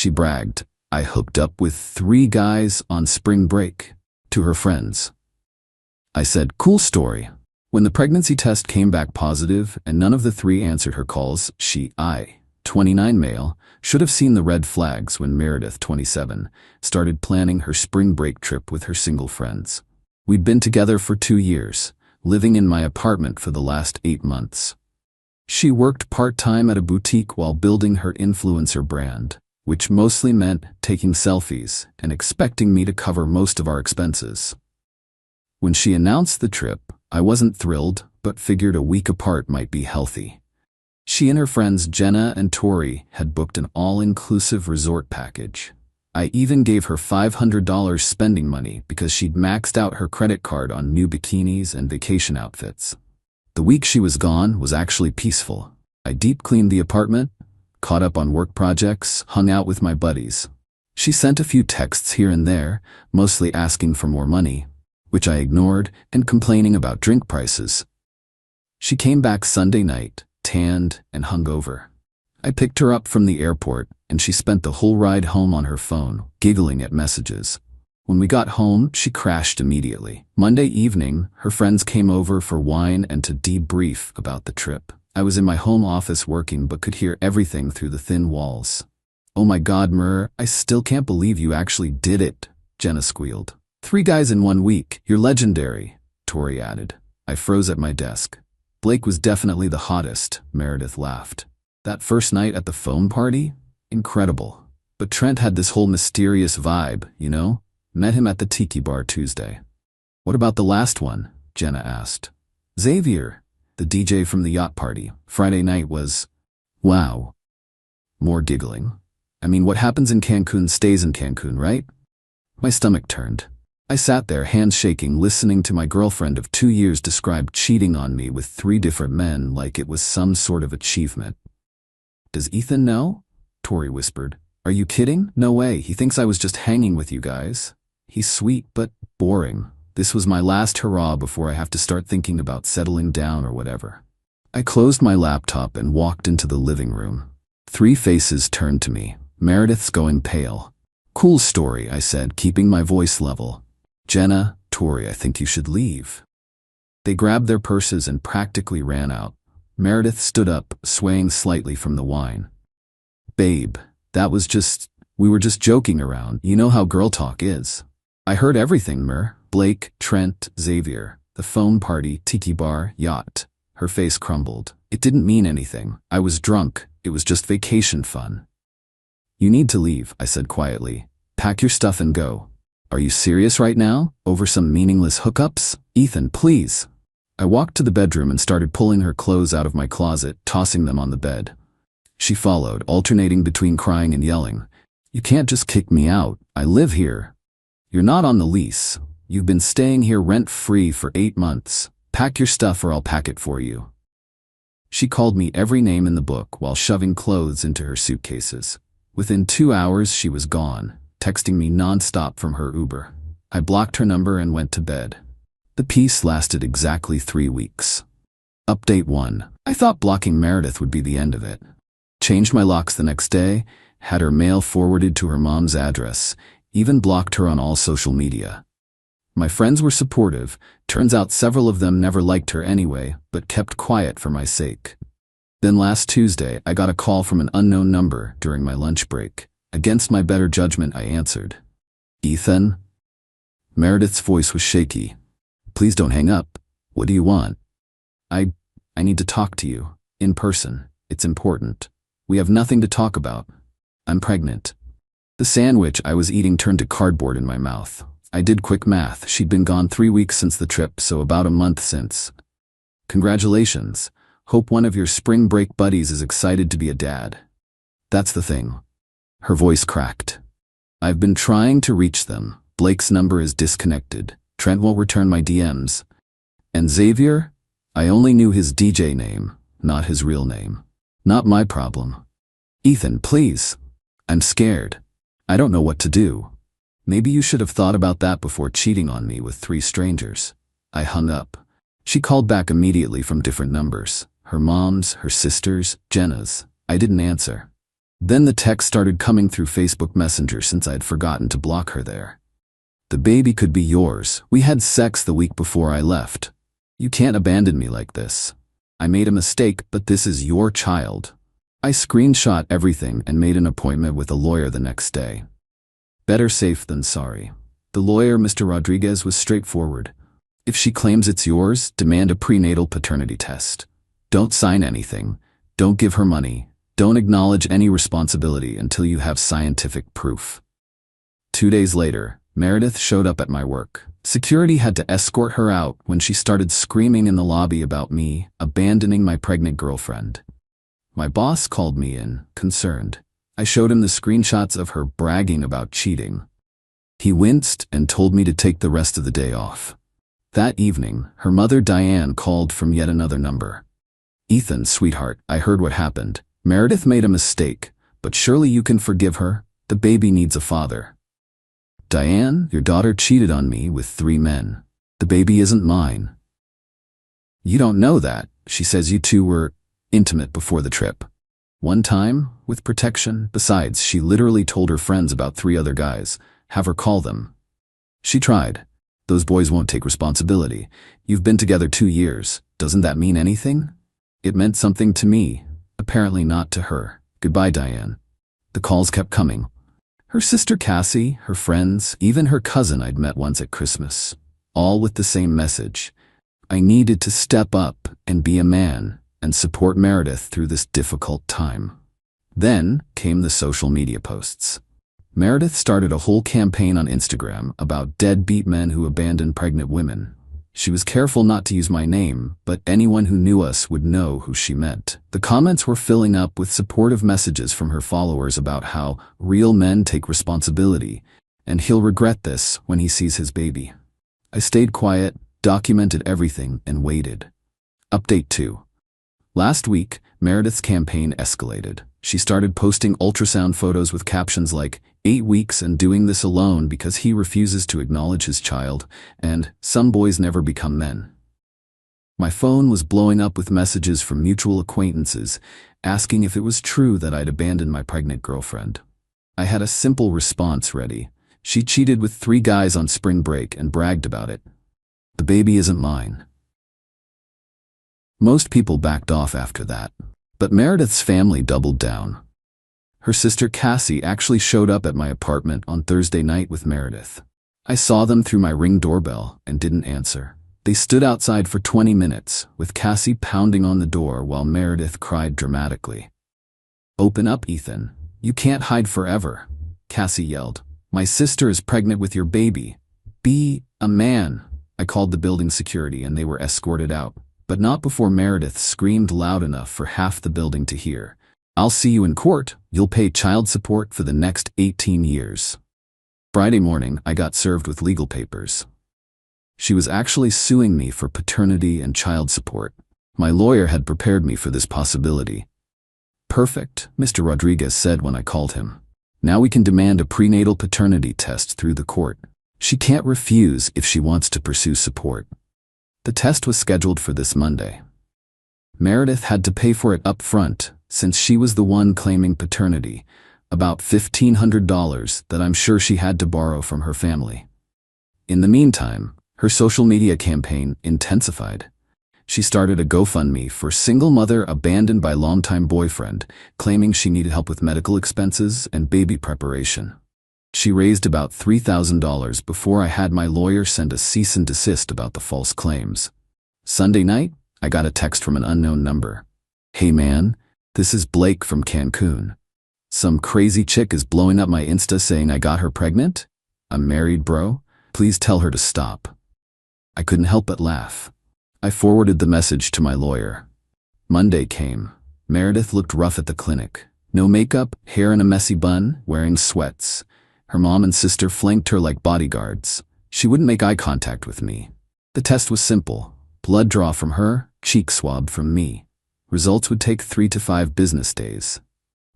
she bragged. I hooked up with 3 guys on spring break. To her friends. I said, cool story. When the pregnancy test came back positive and none of the 3 answered her calls, I, 29 male, should have seen the red flags when Meredith, 27, started planning her spring break trip with her single friends. We'd been together for 2 years, living in my apartment for the last 8 months. She worked part-time at a boutique while building her influencer brand, which mostly meant taking selfies and expecting me to cover most of our expenses. When she announced the trip, I wasn't thrilled, but figured a week apart might be healthy. She and her friends Jenna and Tori had booked an all-inclusive resort package. I even gave her $500 spending money because she'd maxed out her credit card on new bikinis and vacation outfits. The week she was gone was actually peaceful. I deep-cleaned the apartment, caught up on work projects, hung out with my buddies. She sent a few texts here and there, mostly asking for more money, which I ignored, and complaining about drink prices. She came back Sunday night, tanned and hungover. I picked her up from the airport, and she spent the whole ride home on her phone, giggling at messages. When we got home, she crashed immediately. Monday evening, her friends came over for wine and to debrief about the trip. I was in my home office working but could hear everything through the thin walls. Oh my God, Mer, I still can't believe you actually did it, Jenna squealed. 3 guys in 1 week, you're legendary, Tori added. I froze at my desk. Blake was definitely the hottest, Meredith laughed. That first night at the foam party? Incredible. But Trent had this whole mysterious vibe, you know? Met him at the Tiki Bar Tuesday. What about the last one? Jenna asked. Xavier, the DJ from the yacht party. Friday night was... Wow. More giggling. I mean, what happens in Cancun stays in Cancun, right? My stomach turned. I sat there, hands shaking, listening to my girlfriend of 2 years describe cheating on me with 3 different men like it was some sort of achievement. Does Ethan know? Tori whispered. Are you kidding? No way, he thinks I was just hanging with you guys. He's sweet, but boring. This was my last hurrah before I have to start thinking about settling down or whatever. I closed my laptop and walked into the living room. 3 faces turned to me. Meredith's going pale. Cool story, I said, keeping my voice level. Jenna, Tori, I think you should leave. They grabbed their purses and practically ran out. Meredith stood up, swaying slightly from the wine. Babe, we were just joking around. You know how girl talk is. I heard everything, Mer. Blake, Trent, Xavier, the phone party, Tiki Bar, yacht. Her face crumbled. It didn't mean anything. I was drunk. It was just vacation fun. You need to leave, I said quietly. Pack your stuff and go. Are you serious right now? Over some meaningless hookups? Ethan, please. I walked to the bedroom and started pulling her clothes out of my closet, tossing them on the bed. She followed, alternating between crying and yelling. You can't just kick me out. I live here. You're not on the lease. You've been staying here rent-free for 8 months. Pack your stuff or I'll pack it for you. She called me every name in the book while shoving clothes into her suitcases. Within 2 hours, she was gone, texting me nonstop from her Uber. I blocked her number and went to bed. The peace lasted exactly 3 weeks. Update 1. I thought blocking Meredith would be the end of it. Changed my locks the next day, had her mail forwarded to her mom's address, even blocked her on all social media. My friends were supportive. Turns out several of them never liked her anyway, but kept quiet for my sake. Then last Tuesday, I got a call from an unknown number during my lunch break. Against my better judgment, I answered. Ethan? Meredith's voice was shaky. Please don't hang up. What do you want? I need to talk to you. In person. It's important. We have nothing to talk about. I'm pregnant. The sandwich I was eating turned to cardboard in my mouth. I did quick math. She'd been gone 3 weeks since the trip, so about a month since. Congratulations. Hope one of your spring break buddies is excited to be a dad. That's the thing. Her voice cracked. I've been trying to reach them. Blake's number is disconnected. Trent won't return my DMs. And Xavier? I only knew his DJ name, not his real name. Not my problem. Ethan, please. I'm scared. I don't know what to do. Maybe you should have thought about that before cheating on me with 3 strangers. I hung up. She called back immediately from different numbers. Her mom's, her sister's, Jenna's. I didn't answer. Then the text started coming through Facebook Messenger since I had forgotten to block her there. The baby could be yours. We had sex the week before I left. You can't abandon me like this. I made a mistake, but this is your child. I screenshot everything and made an appointment with a lawyer the next day. Better safe than sorry. The lawyer, Mr. Rodriguez, was straightforward. If she claims it's yours, demand a prenatal paternity test. Don't sign anything. Don't give her money. Don't acknowledge any responsibility until you have scientific proof. 2 days later, Meredith showed up at my work. Security had to escort her out when she started screaming in the lobby about me abandoning my pregnant girlfriend. My boss called me in, concerned. I showed him the screenshots of her bragging about cheating. He winced and told me to take the rest of the day off. That evening, her mother Diane called from yet another number. Ethan, sweetheart, I heard what happened. Meredith made a mistake, but surely you can forgive her. The baby needs a father. Diane, your daughter cheated on me with 3 men. The baby isn't mine. You don't know that. She says you two were intimate before the trip. One time, with protection. Besides, she literally told her friends about 3 other guys. Have her call them. She tried. Those boys won't take responsibility. You've been together 2 years. Doesn't that mean anything? It meant something to me. Apparently not to her. Goodbye, Diane. The calls kept coming. Her sister Cassie, her friends, even her cousin I'd met once at Christmas. All with the same message. I needed to step up and be a man and support Meredith through this difficult time. Then came the social media posts. Meredith started a whole campaign on Instagram about deadbeat men who abandon pregnant women. She was careful not to use my name, but anyone who knew us would know who she meant. The comments were filling up with supportive messages from her followers about how real men take responsibility, and he'll regret this when he sees his baby. I stayed quiet, documented everything, and waited. Update 2. Last week, Meredith's campaign escalated. She started posting ultrasound photos with captions like, 8 weeks and doing this alone because he refuses to acknowledge his child, and some boys never become men. My phone was blowing up with messages from mutual acquaintances asking if it was true that I'd abandoned my pregnant girlfriend. I had a simple response ready. She cheated with 3 guys on spring break and bragged about it. The baby isn't mine. Most people backed off after that, but Meredith's family doubled down. Her sister Cassie actually showed up at my apartment on Thursday night with Meredith. I saw them through my Ring doorbell and didn't answer. They stood outside for 20 minutes, with Cassie pounding on the door while Meredith cried dramatically. Open up, Ethan. You can't hide forever, Cassie yelled. My sister is pregnant with your baby. Be a man. I called the building security and they were escorted out, but not before Meredith screamed loud enough for half the building to hear. I'll see you in court. You'll pay child support for the next 18 years. Friday morning, I got served with legal papers. She was actually suing me for paternity and child support. My lawyer had prepared me for this possibility. Perfect, Mr. Rodriguez said when I called him. Now we can demand a prenatal paternity test through the court. She can't refuse if she wants to pursue support. The test was scheduled for this Monday. Meredith had to pay for it up front, since she was the one claiming paternity, about $1,500 that I'm sure she had to borrow from her family. In the meantime, her social media campaign intensified. She started a GoFundMe for single mother abandoned by longtime boyfriend, claiming she needed help with medical expenses and baby preparation. She raised about $3,000 before I had my lawyer send a cease and desist about the false claims. Sunday night, I got a text from an unknown number. Hey man, this is Blake from Cancun. Some crazy chick is blowing up my Insta saying I got her pregnant? I'm married, bro. Please tell her to stop. I couldn't help but laugh. I forwarded the message to my lawyer. Monday came. Meredith looked rough at the clinic. No makeup, hair in a messy bun, wearing sweats. Her mom and sister flanked her like bodyguards. She wouldn't make eye contact with me. The test was simple. Blood draw from her, cheek swab from me. Results would take 3 to 5 business days.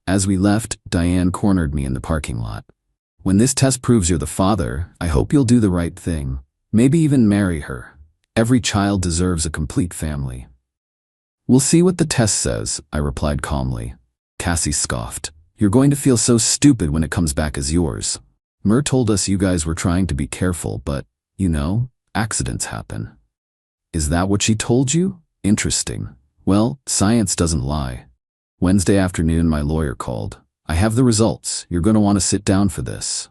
As we left, Diane cornered me in the parking lot. When this test proves you're the father, I hope you'll do the right thing. Maybe even marry her. Every child deserves a complete family. We'll see what the test says, I replied calmly. Cassie scoffed. You're going to feel so stupid when it comes back as yours. Mer told us you guys were trying to be careful, but, accidents happen. Is that what she told you? Interesting. Well, science doesn't lie. Wednesday afternoon, my lawyer called. I have the results. You're going to want to sit down for this.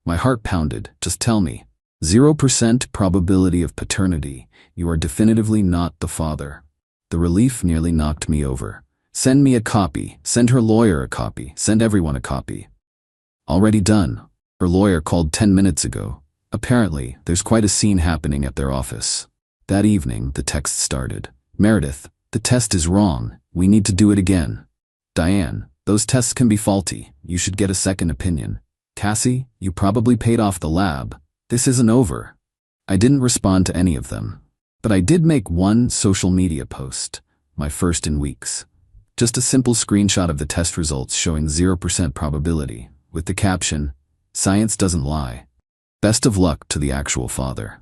My heart pounded. Just tell me. 0% probability of paternity. You are definitively not the father. The relief nearly knocked me over. Send me a copy. Send her lawyer a copy. Send everyone a copy. Already done. Her lawyer called 10 minutes ago. Apparently, there's quite a scene happening at their office. That evening, the text started. Meredith, the test is wrong. We need to do it again. Diane, those tests can be faulty. You should get a second opinion. Cassie, you probably paid off the lab. This isn't over. I didn't respond to any of them. But I did make one social media post, my first in weeks. Just a simple screenshot of the test results showing 0% probability, with the caption, "Science doesn't lie. Best of luck to the actual father."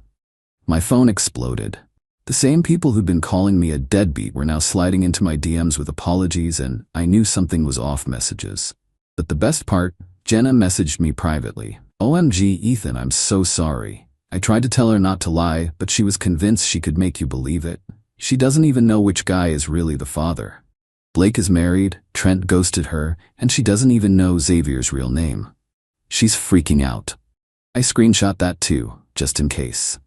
My phone exploded. The same people who'd been calling me a deadbeat were now sliding into my DMs with apologies and "I knew something was off" messages. But the best part, Jenna messaged me privately. "OMG, Ethan, I'm so sorry. I tried to tell her not to lie, but she was convinced she could make you believe it. She doesn't even know which guy is really the father. Blake is married, Trent ghosted her, and she doesn't even know Xavier's real name. She's freaking out." I screenshot that too, just in case.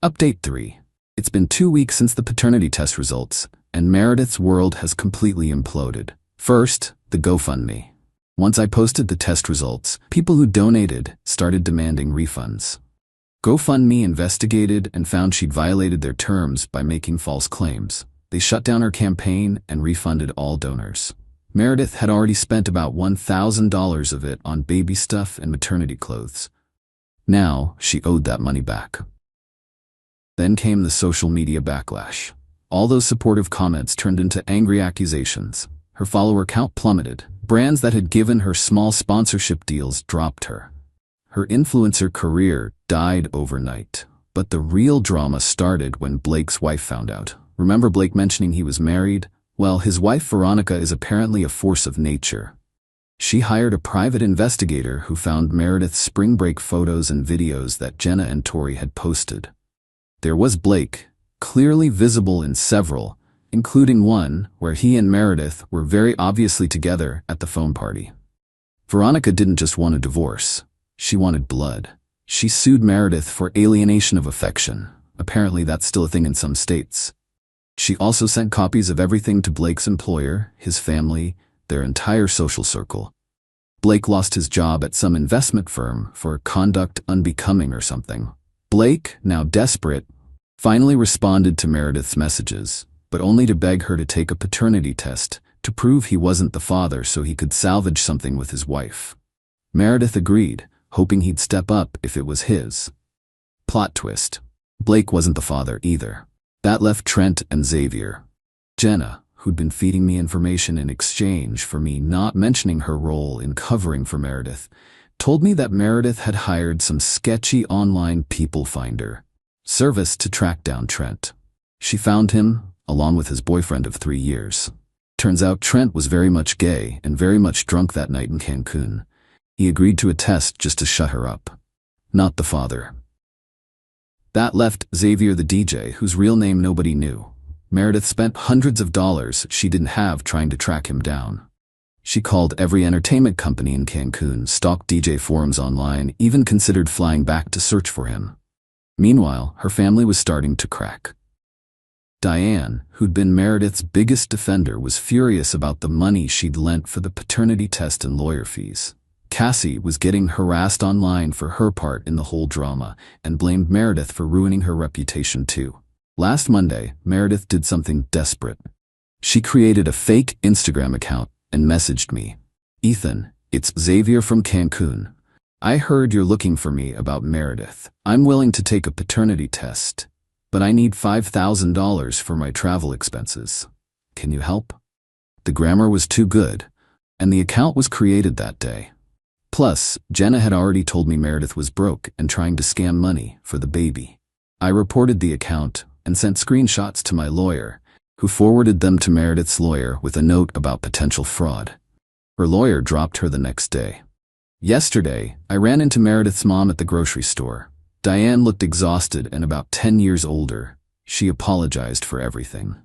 Update 3. It's been 2 weeks since the paternity test results, and Meredith's world has completely imploded. First, the GoFundMe. Once I posted the test results, people who donated started demanding refunds. GoFundMe investigated and found she'd violated their terms by making false claims. They shut down her campaign and refunded all donors. Meredith had already spent about $1,000 of it on baby stuff and maternity clothes. Now, she owed that money back. Then came the social media backlash. All those supportive comments turned into angry accusations. Her follower count plummeted. Brands that had given her small sponsorship deals dropped her. Her influencer career died overnight. But the real drama started when Blake's wife found out. Remember Blake mentioning he was married? Well, his wife Veronica is apparently a force of nature. She hired a private investigator who found Meredith's spring break photos and videos that Jenna and Tori had posted. There was Blake, clearly visible in several, including one where he and Meredith were very obviously together at the phone party. Veronica didn't just want a divorce. She wanted blood. She sued Meredith for alienation of affection. Apparently that's still a thing in some states. She also sent copies of everything to Blake's employer, his family, their entire social circle. Blake lost his job at some investment firm for conduct unbecoming or something. Blake, now desperate, finally responded to Meredith's messages, but only to beg her to take a paternity test to prove he wasn't the father so he could salvage something with his wife. Meredith agreed, hoping he'd step up if it was his. Plot twist. Blake wasn't the father either. That left Trent and Xavier. Jenna, who'd been feeding me information in exchange for me not mentioning her role in covering for Meredith, told me that Meredith had hired some sketchy online people finder service to track down Trent. She found him, along with his boyfriend of 3 years. Turns out Trent was very much gay and very much drunk that night in Cancun. He agreed to a test just to shut her up. Not the father. That left Xavier the DJ, whose real name nobody knew. Meredith spent hundreds of dollars she didn't have trying to track him down. She called every entertainment company in Cancun, stalked DJ forums online, even considered flying back to search for him. Meanwhile, her family was starting to crack. Diane, who'd been Meredith's biggest defender, was furious about the money she'd lent for the paternity test and lawyer fees. Cassie was getting harassed online for her part in the whole drama and blamed Meredith for ruining her reputation too. Last Monday, Meredith did something desperate. She created a fake Instagram account and messaged me. "Ethan, it's Xavier from Cancun. I heard you're looking for me about Meredith. I'm willing to take a paternity test, but I need $5,000 for my travel expenses. Can you help?" The grammar was too good, and the account was created that day. Plus, Jenna had already told me Meredith was broke and trying to scam money for the baby. I reported the account and sent screenshots to my lawyer, who forwarded them to Meredith's lawyer with a note about potential fraud. Her lawyer dropped her the next day. Yesterday, I ran into Meredith's mom at the grocery store. Diane looked exhausted and about 10 years older. She apologized for everything.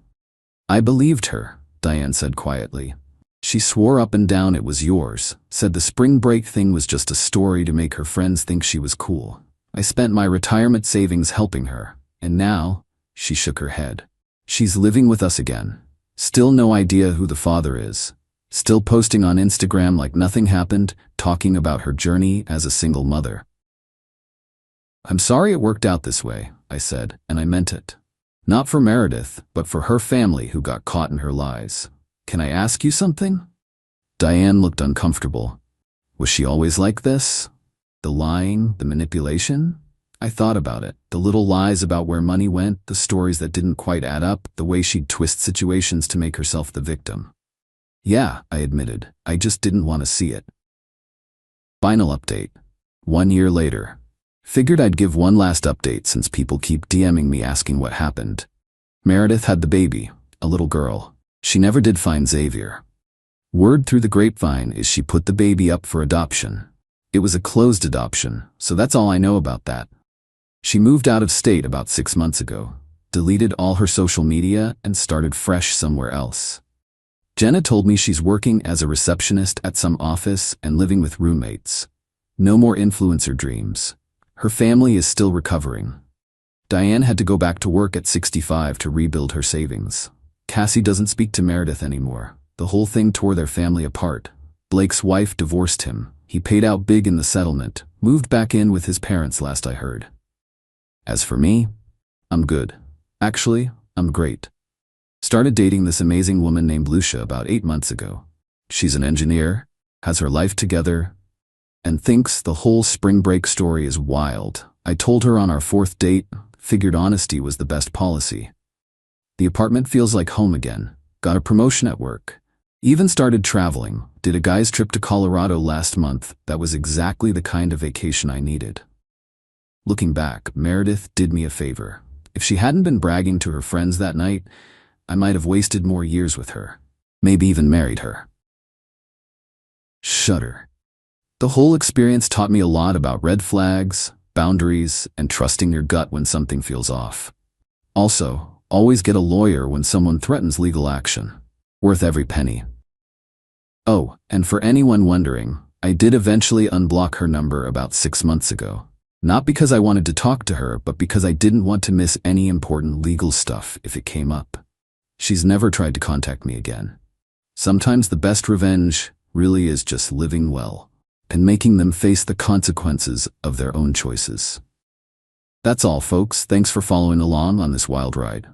I believed her, Diane said quietly. She swore up and down it was yours, said the spring break thing was just a story to make her friends think she was cool. I spent my retirement savings helping her, and now, she shook her head. She's living with us again. Still no idea who the father is. Still posting on Instagram like nothing happened, talking about her journey as a single mother. I'm sorry it worked out this way, I said, and I meant it. Not for Meredith, but for her family who got caught in her lies. Can I ask you something? Diane looked uncomfortable. Was she always like this? The lying, the manipulation? I thought about it. The little lies about where money went, the stories that didn't quite add up, the way she'd twist situations to make herself the victim. Yeah, I admitted. I just didn't want to see it. Final update. 1 year later. Figured I'd give one last update since people keep DMing me asking what happened. Meredith had the baby, a little girl. She never did find Xavier. Word through the grapevine is she put the baby up for adoption. It was a closed adoption, so that's all I know about that. She moved out of state about 6 months ago, deleted all her social media, and started fresh somewhere else. Jenna told me she's working as a receptionist at some office and living with roommates. No more influencer dreams. Her family is still recovering. Diane had to go back to work at 65 to rebuild her savings. Cassie doesn't speak to Meredith anymore. The whole thing tore their family apart. Blake's wife divorced him. He paid out big in the settlement, moved back in with his parents last I heard. As for me, I'm good. Actually, I'm great. Started dating this amazing woman named Lucia about 8 months ago. She's an engineer, has her life together, and thinks the whole spring break story is wild. I told her on our 4th date, figured honesty was the best policy. The apartment feels like home again. Got a promotion at work. Even started traveling. Did a guy's trip to Colorado last month. That was exactly the kind of vacation I needed. Looking back, Meredith did me a favor. If she hadn't been bragging to her friends that night, I might have wasted more years with her. Maybe even married her. Shudder. The whole experience taught me a lot about red flags, boundaries, and trusting your gut when something feels off. Also, always get a lawyer when someone threatens legal action. Worth every penny. Oh, and for anyone wondering, I did eventually unblock her number about 6 months ago. Not because I wanted to talk to her, but because I didn't want to miss any important legal stuff if it came up. She's never tried to contact me again. Sometimes the best revenge really is just living well and making them face the consequences of their own choices. That's all, folks. Thanks for following along on this wild ride.